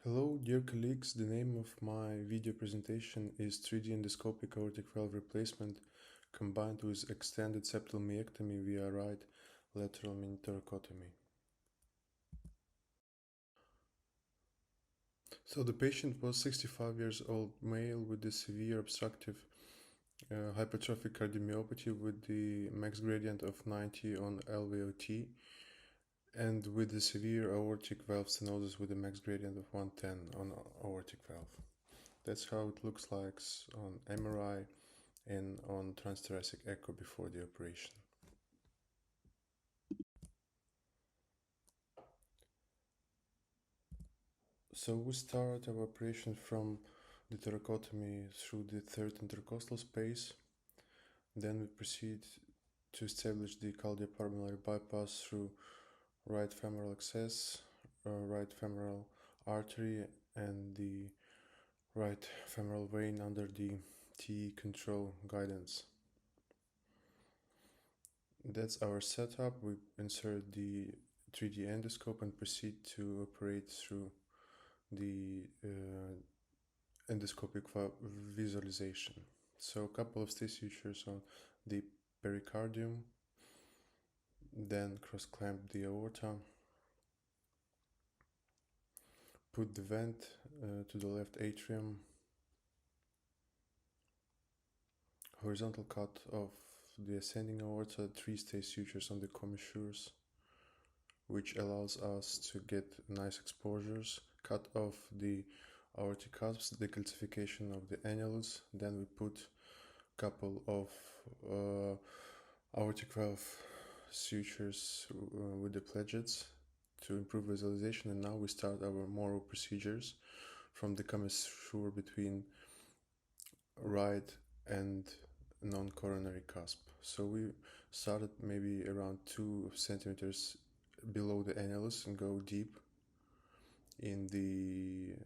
Hello, dear colleagues. The name of my video presentation is 3D endoscopic aortic valve replacement combined with extended septal myectomy via right lateral minithoracotomy. So the patient was 65 years old male with a severe obstructive hypertrophic cardiomyopathy with the max gradient of 90 on LVOT and with the severe aortic valve stenosis with a max gradient of 110 on aortic valve. That's how it looks like on MRI and on transthoracic echo before the operation. So we start our operation from the thoracotomy through the third intercostal space. Then we proceed to establish the cardiopulmonary bypass through right femoral access, right femoral artery, and the right femoral vein under the TE control guidance. That's our setup. We insert the 3D endoscope and proceed to operate through the endoscopic visualization. So a couple of stay sutures on the pericardium, then cross clamp the aorta, put the vent to the left atrium, horizontal cut of the ascending aorta, 3 stay sutures on the commissures, which allows us to get nice exposures, cut off the aortic cusps, decalcification of the annulus. Then we put a couple of aortic valve sutures with the pledgets to improve visualization, and now we start our Moro procedures from the commissure between right and non-coronary cusp. So we started maybe around 2 centimeters below the annulus and go deep in the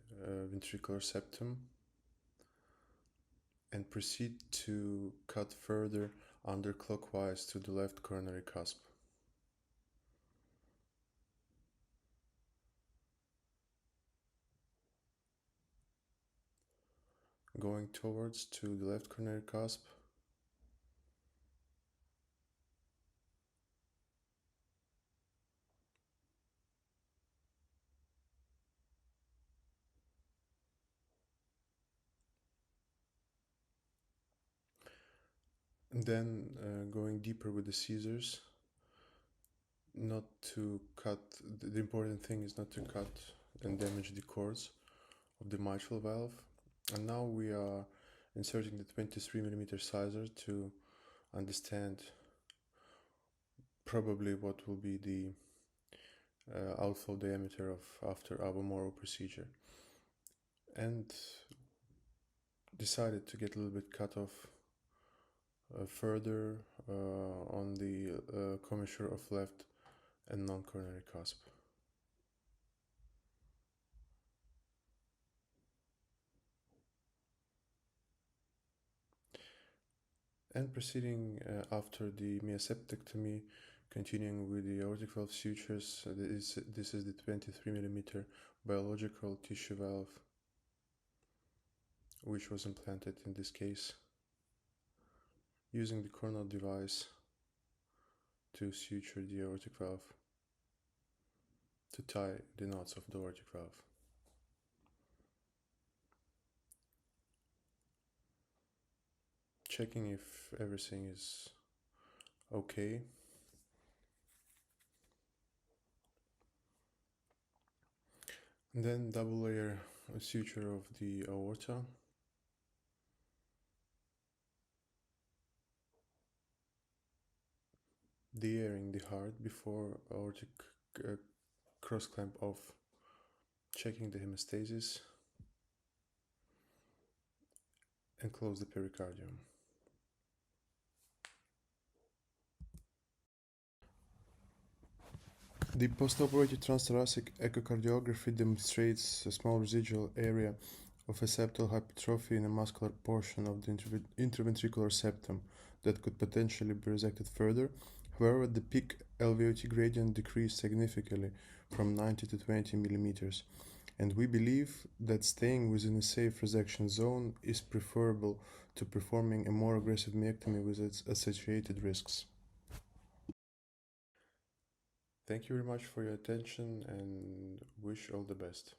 ventricular septum and proceed to cut further underclockwise to the left coronary cusp. Going towards to the left coronary cusp. And then going deeper with the scissors, not to cut, the important thing is not to cut and damage the cords of the mitral valve. And now we are inserting the 23mm sizer to understand probably what will be the outflow diameter of after our Moro procedure, and decided to get a little bit cut off further on the commissure of left and non-coronary cusp. And proceeding after the myoseptectomy, continuing with the aortic valve sutures. This is the 23mm biological tissue valve, which was implanted in this case, using the coronal device to suture the aortic valve, to tie the knots of the aortic valve. Checking if everything is okay. And then double layer suture of the aorta. De-airing the heart before aortic cross clamp off, checking the hemostasis, and close the pericardium. The postoperative transthoracic echocardiography demonstrates a small residual area of a septal hypertrophy in a muscular portion of the intraventricular septum that could potentially be resected further. However, the peak LVOT gradient decreased significantly from 90 to 20 millimeters, and we believe that staying within a safe resection zone is preferable to performing a more aggressive myectomy with its associated risks. Thank you very much for your attention and wish all the best.